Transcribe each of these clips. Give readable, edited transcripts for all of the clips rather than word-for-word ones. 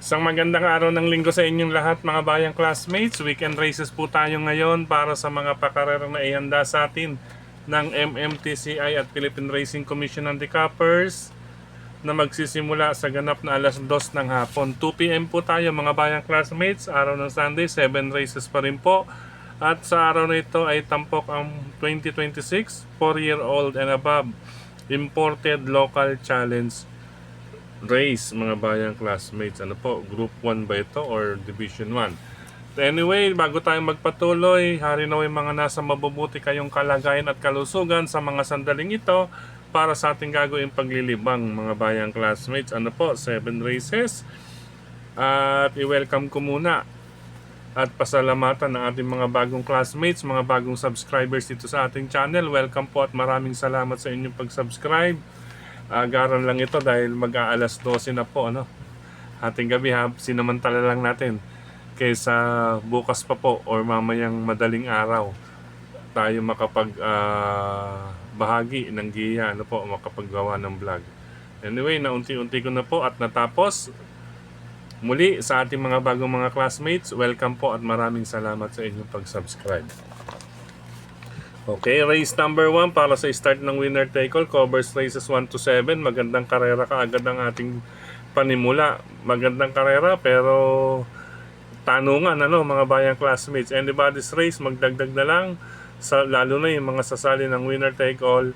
Isang magandang araw ng linggo sa inyong lahat mga bayang classmates. Weekend races po tayo ngayon para sa mga pakarerang na ihanda sa atin ng MMTCI at Philippine Racing Commission ng Decappers na magsisimula sa ganap na alas 2 ng hapon. 2 p.m. po tayo mga bayang classmates. Araw ng Sunday, 7 races pa rin po. At sa araw na ito ay tampok ang 2026 4-year-old and above imported local challenge race mga bayang classmates. Ano po, group 1 ba ito or division 1? Anyway, bago tayo magpatuloy, hari na yung mga nasa mabubuti kayong kalagayan at kalusugan sa mga sandaling ito para sa ating gagawing paglilibang mga bayang classmates. Ano po, 7 races. At i-welcome ko muna at pasalamatan ng ating mga bagong classmates, mga bagong subscribers dito sa ating channel. Welcome po at maraming salamat sa inyong pag-subscribe. Agaran lang ito dahil mag-aalas 12 na po, ano? Ating gabi, sinamantala lang natin kaysa bukas pa po or mamayang madaling araw tayo makapag bahagi ng giya, ano po, makapaggawa ng vlog. Anyway, naunti-unti ko na po at natapos. Muli sa ating mga bagong mga classmates, welcome po at maraming salamat sa inyong pag-subscribe. Okay, race number 1 para sa start ng winner take all, covers races 1 to 7. Magandang karera kaagad ang ating panimula. Magandang karera pero tanungan, ano mga bayang classmates. Anybody's race, magdagdag na lang sa, lalo na yung mga sasali ng winner take all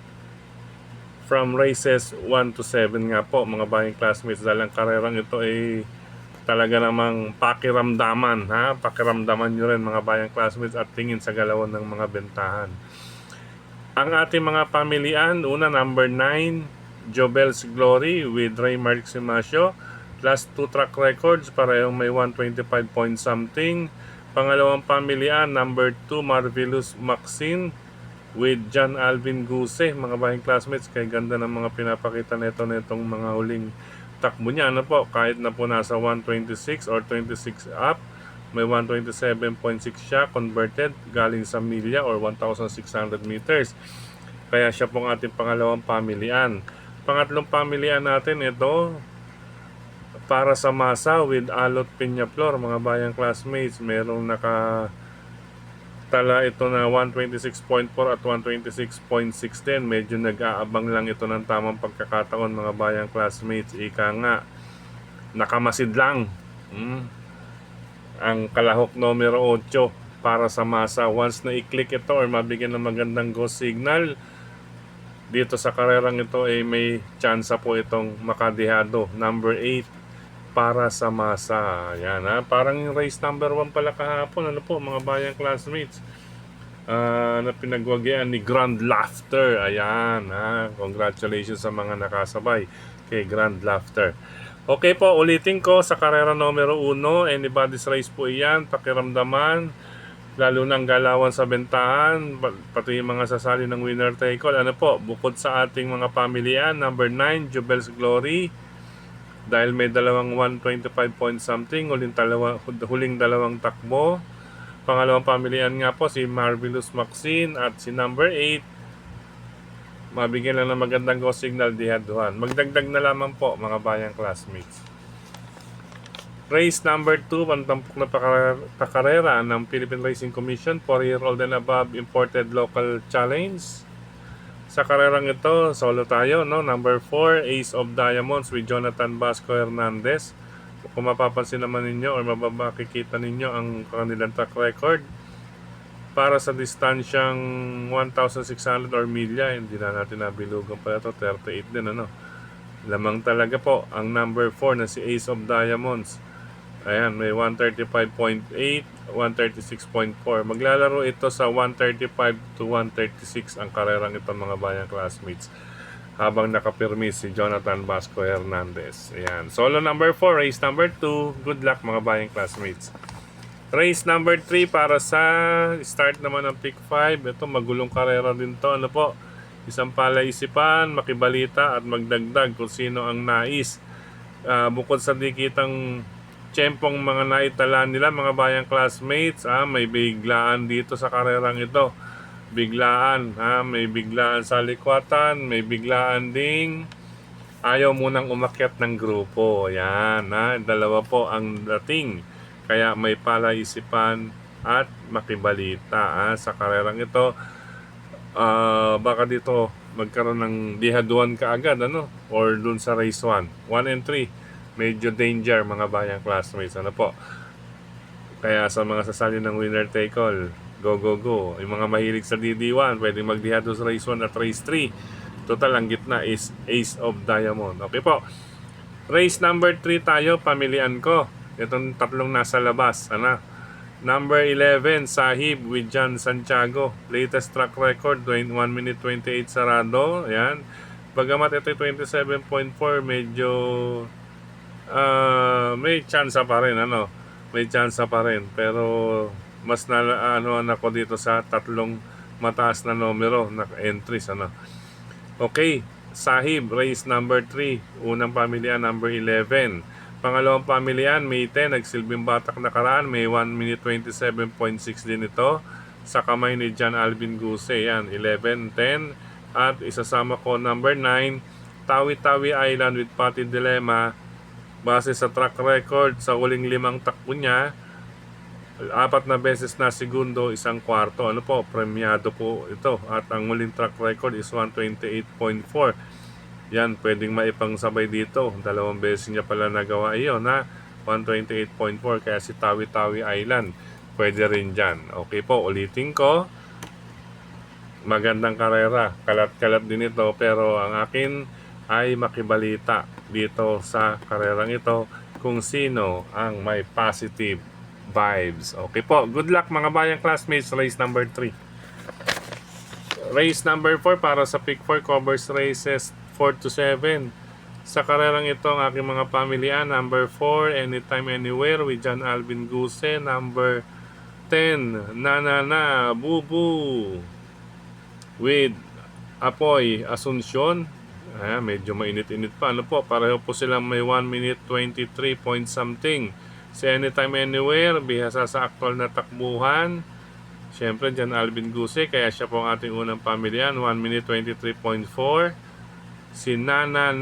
from races 1 to 7 nga po mga bayang classmates. Dahil ang karerang ito ay talaga namang pakiramdaman, pakiramdaman nyo rin mga bayang classmates at tingin sa galawan ng mga bentahan. Ang ating mga pamilian, una number 9, Jobel's Glory with Ray Marximasio. Last 2 track records, parehong may 125 point something. Pangalawang pamilian, number 2, Marvelous Maxine with John Alvin Guse. Mga bahing classmates, kay ganda ng mga pinapakita nitong mga huling takbo niya. Ano po, kahit na po nasa 126 or 26 up, may 127.6 siya converted galing sa milya or 1,600 meters. Kaya siya pong ating pangalawang pamilian. Pangatlong pamilian natin ito para sa masa with Alot Peñaflor. Mga bayang classmates, merong tala ito na 126.4 at 126.6 din. Medyo nag-aabang lang ito ng tamang pagkakataon mga bayang classmates. Ika nga, nakamasid lang. Ang kalahok numero 8 para sa masa. Once na i-click ito or mabigyan ng magandang go signal dito sa karerang ito ay may tsansa po itong makadihado. Number 8 para sa masa. Yan, parang yung race number 1 pala kahapon. Ano po mga bayang classmates, na pinagwagyan ni Grand Laughter. Ayan, congratulations sa mga nakasabay kay Grand Laughter. Okay po, ulitin ko sa karera numero 1, anybody's race po iyan, pakiramdaman, lalo ng galawan sa bentahan, pati yung mga sasali ng winner take all. Ano po, bukod sa ating mga pamilian, number 9, Jubel's Glory, dahil may dalawang 125 point something, huling dalawang takbo. Pangalawang pamilian nga po, si Marvelous Maxine at si number 8, mabigyan lang ng magandang go signal dihaduhan. Magdagdag na lamang po mga bayang classmates. Race number 2, pantampok na pakarera ng Philippine Racing Commission, 4-year-old and above imported local challenge. Sa karerang ito, solo tayo, no? Number 4, Ace of Diamonds with Jonathan Vasco Hernandez. Kung mapapansin naman ninyo or makikita ninyo ang kanilang track record, para sa distansyang 1,600 or milya, hindi na natin nabilugan pala ito, 38 din, ano. Lamang talaga po ang number 4 na si Ace of Diamonds. Ayan, may 135.8, 136.4. Maglalaro ito sa 135 to 136 ang karerang ito mga bayang classmates, habang nakapirmi si Jonathan Vasco Hernandez. Ayan, solo number 4, race number 2. Good luck mga bayang classmates. Race number 3 para sa start naman ng pick 5. Ito magulong karera din to. Ano po? Isang palaisipan, makibalita at magdagdag kung sino ang nais. Bukod sa dikitang tiyempong mga naitala nila mga bayang classmates, may biglaan dito sa karerang ito. Biglaan, may biglaan sa likwatan, may biglaan ding ayaw munang umakyat ng grupo. Yan, ha? Dalawa po ang dating. Kaya may palaisipan at makibalita sa karerang ito. Baka dito magkaroon ng dihaduan kaagad, ano? Or dun sa race 1. 1 and 3. Medyo danger, mga bayang classmates. Ano po? Kaya sa mga sasali ng winner take all, go, go, go. Yung mga mahilig sa DD1, pwedeng magdihado sa race 1 at race 3. Total, ang gitna is Ace of Diamond. Okay po. Race number 3 tayo, pamilian ko. Itong tatlong nasa labas. Ano? Number 11, Sahib with John Santiago. Latest track record, 1 minute 28 sarado. Ayan. Bagamat ito 27.4, medyo may chance pa rin. Ano? May chance pa rin. Pero mas na ano ako dito sa tatlong mataas na numero na entries. Ano? Okay. Sahib, race number 3. Unang pamilya, number 11. Pangalawang pamilyan, May 10, nagsilbing batak nakaraan, may 1 minute 27.6 din ito sa kamay ni John Alvin Guse. Yan, 11-10. At isasama ko number 9, Tawi-Tawi Island with Patty Dilemma. Base sa track record, sa huling 5 takbo niya, 4 na beses na segundo, 1 kwarto. Ano po, premiado po ito. At ang huling track record is 128.4. Yan, pwedeng maipangsabay dito. 2 beses niya pala nagawa iyon, na 128.4. Kaya si Tawi-Tawi Island, pwede rin dyan. Okay po, ulitin ko. Magandang karera. Kalat-kalat din ito. Pero ang akin ay makibalita dito sa karerang ito kung sino ang may positive vibes. Okay po, good luck mga bayang classmates. Race number 3. Race number 4 para sa Pick 4 covers races 4 to 7. Sa karerang ito, ang aking mga pamilya, number 4, Anytime Anywhere with John Alvin Guse. Number 10, Nana Bubu with Apoy Asuncion. Medyo mainit-init pa. Ano po, pareho po silang may 1 minute 23 point something. Sa Anytime Anywhere, bihasa sa aktual na takbuhan. Siyempre, John Alvin Guse, kaya siya po ang ating unang pamilyan, 1 minute 23.4. Si Nana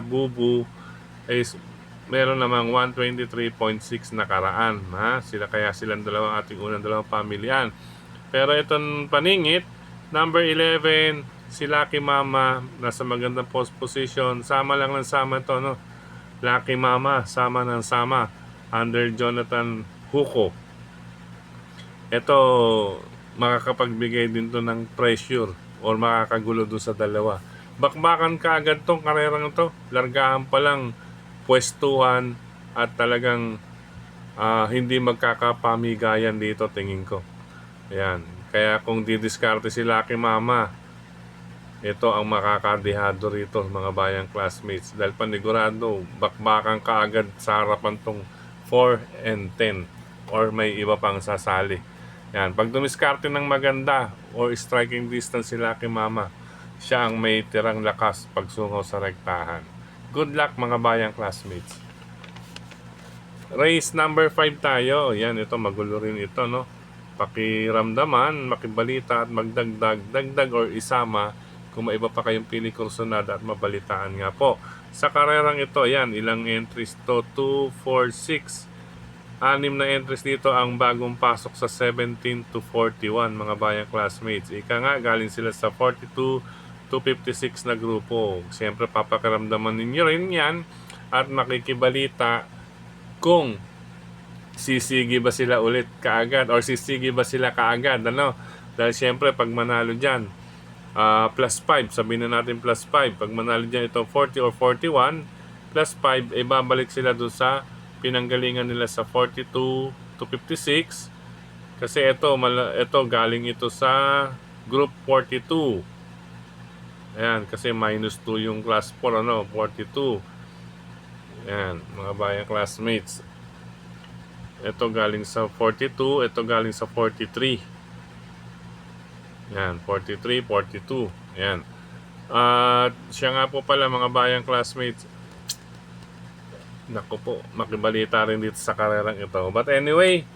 Bubu is meron namang 123.6 nakaraan. Silang dalawa ating unang dalawang pamilyan. Pero itong paningit, number 11, si Lucky Mama, nasa magandang post position. Sama lang ng sama ito, no? Lucky Mama, sama ng sama. Under Jonathan Huko. Ito, makakapagbigay din to ng pressure or makakagulo doon sa dalawa. Bakbakan ka agad tong karerang ito. Largahan pa lang, pwestuhan at talagang hindi magkakapamigayan dito, tingin ko. Ayan. Kaya kung didiskarte si Lucky Mama, ito ang makakadihado rito, mga bayang classmates. Dahil panigurado, bakbakan ka agad sa harapan tong 4 and 10 or may iba pang sasali. Yan. Pag dumiskarte ng maganda or striking distance si Lucky Mama, siya ang may tirang lakas pagsungaw sa rektahan. Good luck mga bayang classmates. Race number 5 tayo. Yan, ito magulo rin ito, no? Pakiramdaman, makibalita at magdagdag or isama kung may iba pa kayong pili kursunada at mabalitaan nga po. Sa karerang ito, yan, ilang entries to? 2, 4, 6. 6 na entries dito ang bagong pasok sa 17 to 41 mga bayang classmates. Ika nga, galing sila sa 42 to 56 na grupo. Siyempre, papakiramdaman ninyo rin yan at makikibalita kung sisigi ba sila ulit kaagad or sisigi ba sila kaagad. Ano? Dahil siyempre, pag manalo dyan, plus 5, sabihin na natin plus 5. Pag manalo dyan ito 40 or 41, plus 5, babalik sila doon sa pinanggalingan nila sa 42 to 56 kasi ito galing ito sa group 42. Ayan, kasi minus 2 yung class 4, 42. Ayan, mga bayang classmates. Ito galing sa 42, ito galing sa 43. Ayan, 43, 42. Ayan. Siya nga po pala mga bayang classmates. Naku po, makibalita rin dito sa karerang ito. But anyway,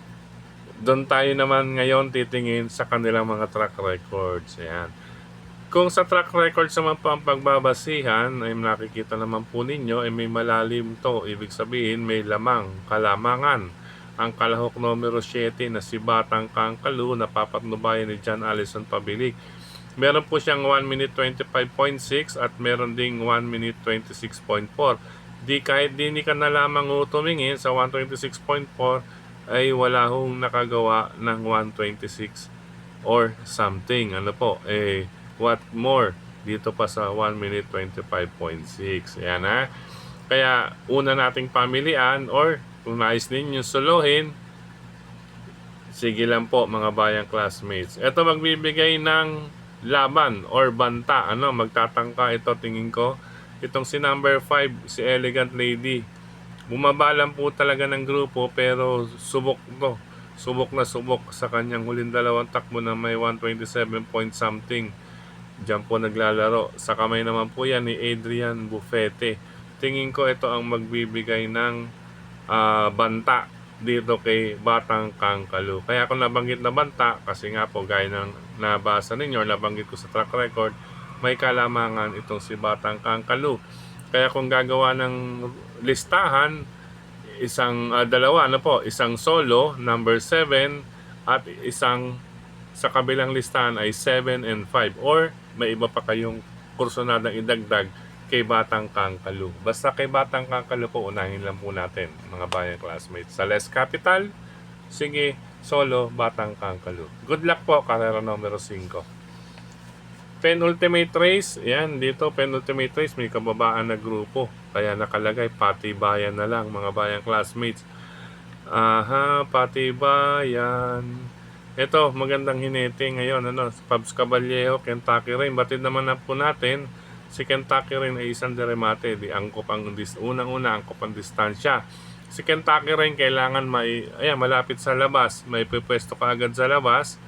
doon tayo naman ngayon titingin sa kanilang mga track records. Ayan. Kung sa track record sa mga pagbabasihan ay nakikita naman po ninyo ay may malalim to, ibig sabihin may lamang, kalamangan. Ang kalahok numero 7 na si Batang Kangkalu na papatnubayan ni John Allison Pabilik. Meron po siyang 1 minute 25.6 at meron ding 1 minute 26.4. Kahit di ka na lamang tumingin sa 126.4 ay wala hong nakagawa ng 126 or something. Ano po, what more dito pa sa 1 minute 25.6. Ayan ha. Kaya una nating pamilian or kung nais ninyo solohin, sige lang po mga bayang classmates. Ito magbibigay ng laban or banta. Magtatangka ito tingin ko. Itong si number 5, si Elegant Lady. Bumaba lang po talaga ng grupo pero subok to. Subok na subok sa kanyang huling dalawang takbo na may 127 point something. Diyan po naglalaro. Sa kamay naman po yan ni Adrian Bufete. Tingin ko ito ang magbibigay ng banta dito kay Batang Kangkalu. Kaya kung nabanggit na banta, kasi nga po gaya ng nabasa ninyo, nabanggit ko sa track record, may kalamangan itong si Batang Kangkalu. Kaya kung gagawa ng listahan, isang solo, number 7, at isang sa kabilang listahan ay 7 and 5. Or may iba pa kayong kursonadang idagdag kay Batang Kangkalu. Basta kay Batang Kangkalu po, unahin lang po natin mga bayang classmates. Sa less capital, sige, solo, Batang Kangkalu. Good luck po, karera numero 5. Penultimate race, yan dito penultimate race may kababaan na grupo. Kaya nakalagay Patibayan na lang mga bayang classmates. Patibayan. Ito, magandang hinete ngayon. Pabs Caballero, Kentucky Rain. Batid naman na po natin, si Kentucky Rain ay isang deremate. Unang-una, angkop ang distansya. Si Kentucky Rain kailangan malapit sa labas. May pwesto ka agad sa labas.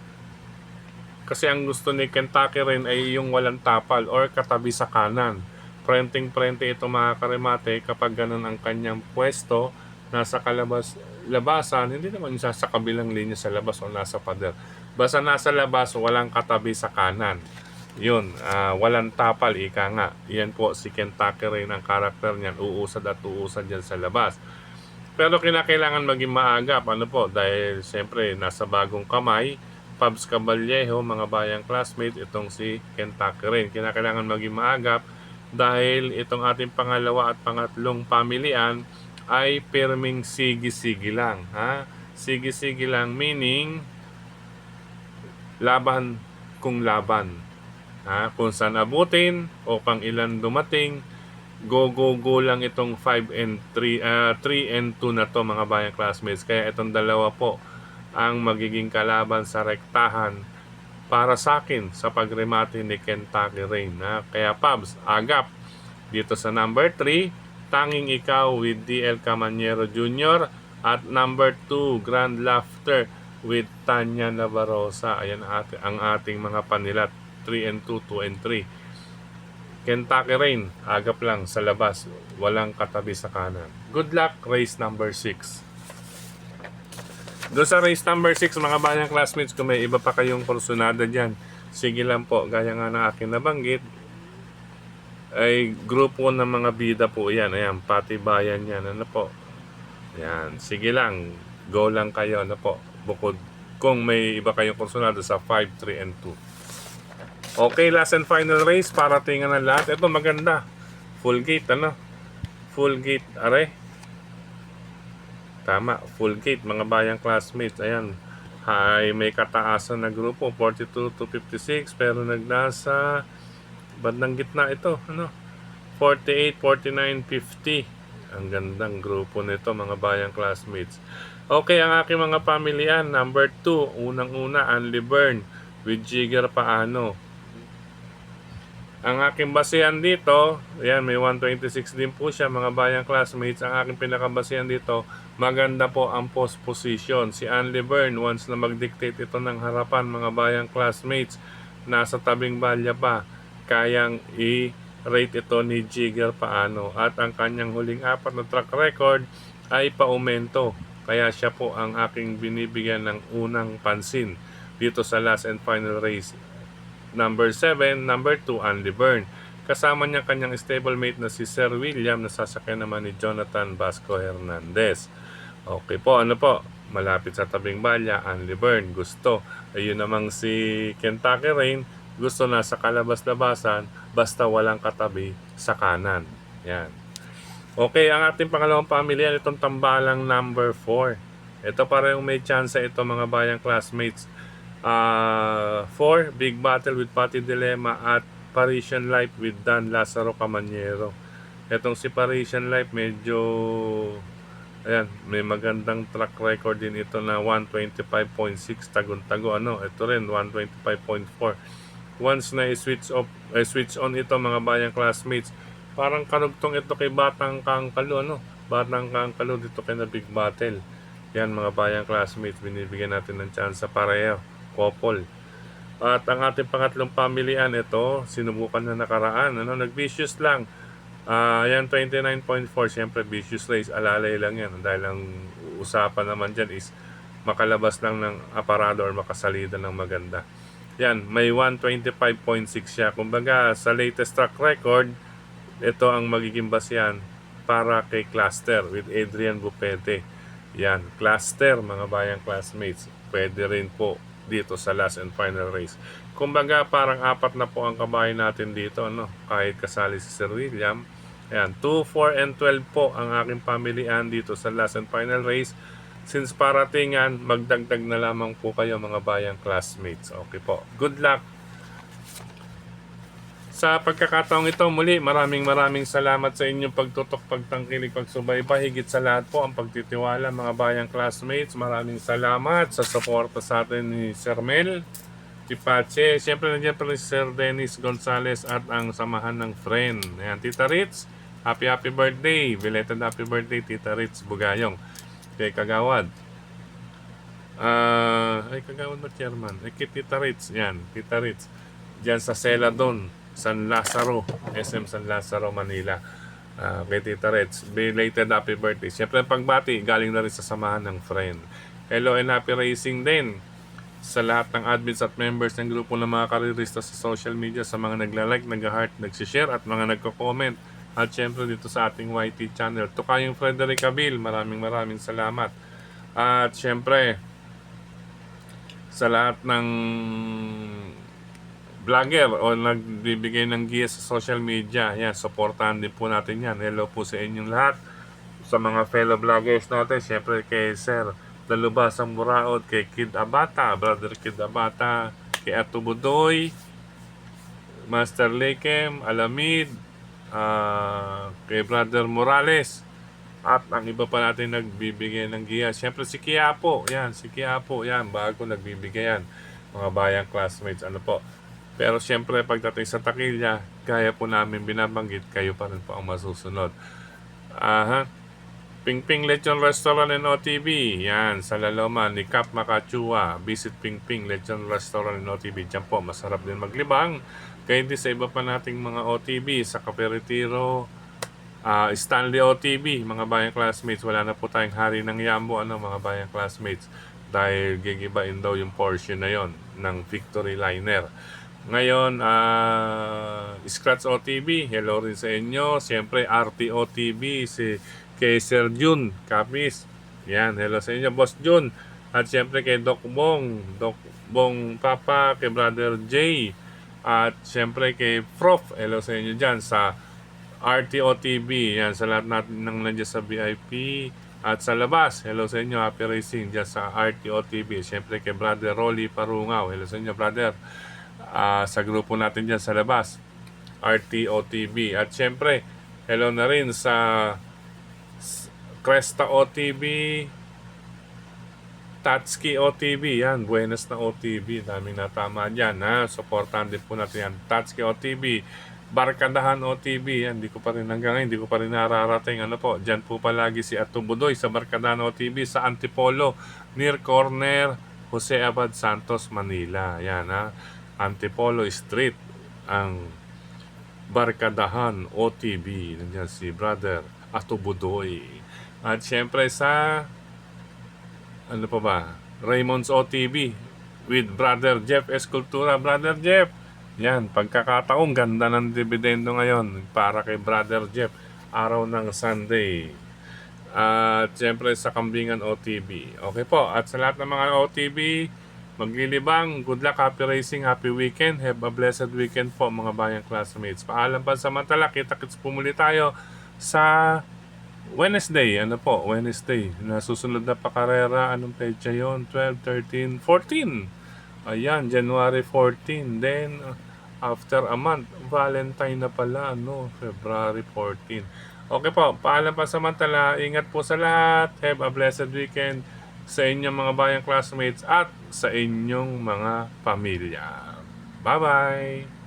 Kasi ang gusto ni Kentucky Rain ay yung walang tapal or katabi sa kanan. Prenting-prente ito mga karemate kapag ganun ang kanyang pwesto, nasa labasan, hindi naman siya sa kabilang linya sa labas o nasa pader. Basta nasa labas, walang katabi sa kanan. Yun, walang tapal, ika nga. Yan po si Kentucky Rain, ang karakter niyan, uusad at uusad yan sa labas. Pero kinakailangan maging maagap, dahil siyempre nasa bagong kamay, Pabs Caballero, mga bayang classmates, itong si Kentucky Rain. Kinakailangan maging maagap dahil itong ating pangalawa at pangatlong pamilian ay perming sige-sige lang. Sige-sige lang meaning laban kung laban. Kung saan abutin o pang ilan dumating, go lang itong 3 and 2 na to mga bayang classmates. Kaya itong dalawa po ang magiging kalaban sa rektahan para sa akin sa pagremate ni Kentucky Rain. Kaya Pabs, agap dito sa number 3, Tanging Ikaw with DL Camanero Jr. at number 2, Grand Laughter with Tanya Navarrosa. Ayan ang ating mga panilat, 3 and 2, 2 and 3. Kentucky Rain, agap lang sa labas, walang katabi sa kanan. Good luck, race number 6. Doon sa race number 6, mga bayang classmates, kung may iba pa kayong kursunada dyan, sige lang po, gaya nga na akin nabanggit, ay grupo ng mga bida po yan. Ayan, Patibayan yan. Ayan, sige lang, go lang kayo. Bukod kung may iba kayong kursunada sa 5, 3, and 2. Okay, last and final race, para tingnan ng lahat. Ito maganda, full gate, full gate, tama, full gate mga bayang classmates. Ayan, may kataasan na grupo 42 to 56 pero nagnasa bandang gitna ito, 48, 49, 50. Ang gandang grupo nito mga bayang classmates. Okay, ang aking mga pamilyan, number 2, unang-una, Anli Byrne with Jigger Paano. Ang aking basihan dito, ayan, may 126 din po siya mga bayang classmates. Ang aking pinakabasihan dito, maganda po ang post position. Si Anli Byrne, once na mag-dictate ito ng harapan mga bayang classmates, nasa tabing balya pa, kayang i-rate ito ni Jigger Paano. At ang kanyang huling 4 na track record ay paumento. Kaya siya po ang aking binibigyan ng unang pansin dito sa last and final race. Number 7, number 2, Andy Byrne. Kasama niya kanyang stablemate na si Sir William, na sasakyan naman ni Jonathan Vasco Hernandez. Okay po, ano po? Malapit sa tabing balya, Andy Byrne, gusto. Ayun namang si Kentucky Rain, gusto nasa kalabas-labasan, basta walang katabi sa kanan. Yan. Okay, ang ating pangalawang pamilya, itong tambalang number 4. Ito parang may chance ito mga bayang classmates. 4, Big Battle with Patty Dilemma at Parisian Life with Dan Lazaro Camaniero. Etong si Parisian Life medyo ayan, may magandang track record din ito na 125.6 tagon-tago. Ito rin 125.4. Once na switch on ito mga bayang classmates, parang karugtong ito kay Batang Kangkalo, Batang Kangkalo dito kay na Big Battle. Yan mga bayang classmates, binibigyan natin ng chance sa pareho, couple. At ang ating pangatlong pamilihan, ito, sinubukan na nakaraan, nag-vicious lang. Yan, 29.4, siyempre vicious race, alalay lang yan. Dahil ang usapan naman dyan is makalabas lang ng aparado or makasalida ng maganda. Yan, may 125.6 siya. Kumbaga, sa latest track record, ito ang magiging basehan para kay Cluster with Adrian Bupete. Yan, Cluster, mga bayang classmates. Pwede rin po dito sa last and final race. Kumbaga, parang 4 na po ang kabayan natin dito, kahit kasali si Sir William. Ayan, 2, 4, and 12 po ang aking pamilihan dito sa last and final race. Since paratingan, magdagdag na lamang po kayo mga bayang classmates. Okay po. Good luck! Sa pagkakataong ito, muli maraming salamat sa inyong pagtutok, pagtangkilik, pagsubaybay. Higit sa lahat po ang pagtitiwala mga bayang classmates. Maraming salamat sa suporta sa atin ni Sir Mel Tipache. Siyempre nandiyan pa rin si Sir Dennis Gonzales at ang samahan ng friend. Ayan, Tita Ritz, happy birthday. Belated happy birthday, Tita Ritz Bugayong. Kay Kagawad. Kagawad ba chairman? Kay Tita Ritz. Yan, Tita Ritz. Diyan sa Celadon, San Lazaro, SM San Lazaro, Manila. Kay Tita Ritz, belated happy birthday. Siyempre pagbati, galing na rin sa samahan ng friend. Hello and happy racing din sa lahat ng admins at members ng grupo ng mga karirista sa social media, sa mga nagla-like, nag-heart, nag-share at mga nagko-comment. At syempre dito sa ating YT channel. Tukayong Frederick Abil, maraming salamat. At syempre sa lahat ng vlogger o nagbibigay ng giya sa social media, yan, supportahan din po natin yan. Hello po sa inyong lahat, sa mga fellow vloggers natin. Syempre kay Sir Dalubasang Muraod, kay Kid Abata, Brother Kid Abata, kay Atubudoy, Master Lekem, Alamid, kay Brother Morales, at ang iba pa natin nagbibigay ng giya. Siyempre si Quiapo, yan, bago nagbibigay yan, mga bayang classmates, po. Pero siyempre pagdating sa takilya, gaya po namin binabanggit, kayo pa rin po ang masusunod. Pingping Lechon Restaurant and OTB, yan, sa Laloman ni Cap Makachua. Visit Pingping Lechon Restaurant and OTB, dyan po masarap din maglibang. Kaya hindi sa iba pa nating mga OTB, sa Cafe Retiro, Stanley OTB, mga bayang classmates. Wala na po tayong hari ng Yambo, mga bayang classmates, dahil gigibain daw yung portion na yon ng Victory Liner. Ngayon, Scratch OTB, hello rin sa inyo. Siyempre, RT OTB, si kay Sir Jun Kapis, yan, hello sa inyo, Boss Jun. At siyempre kay Doc Bong Papa, kay Brother J, at siyempre kay Prof, hello sa inyo dyan sa RTOTV, yan, sa lahat natin nang nandiyan sa VIP at sa labas, hello sa inyo, happy racing dyan sa RTOTV. Siyempre kay Brother Rolly Parungaw, hello sa inyo brother, sa grupo natin dyan sa labas, RTOTV. At siyempre hello na rin sa Cresta OTV, Tatsuki OTV, yan, Buenas na OTV, daming natama dyan, supportan din po natin yan. Tatsuki OTV, Barkadahan OTV, yan, hindi ko pa rin nararating, po, dyan po palagi si Atubudoy sa Barkadahan OTV, sa Antipolo, near corner Jose Abad Santos, Manila, yan, Antipolo Street, ang Barkadahan OTV, nandiyan si Brother Atubudoy. At syempre sa Raymond's OTV with Brother Jeff Escultura. Brother Jeff, Yan, pagkakataong ganda ng dividendo ngayon para kay Brother Jeff, araw ng Sunday. At siyempre sa Kambingan OTB. Okay po, at sa lahat ng mga OTB, maglilibang, good luck, happy racing, happy weekend, have a blessed weekend po mga bayang classmates. Paalam pa samantala, kita-kits po muli tayo sa Wednesday, Wednesday, na susunod na pakarera, anong petsa yon? 12, 13, 14. Ayan, January 14. Then, after a month, Valentine na pala, February 14. Okay po, paalam pa samantala, ingat po sa lahat, have a blessed weekend sa inyong mga bayang classmates at sa inyong mga pamilya. Bye-bye!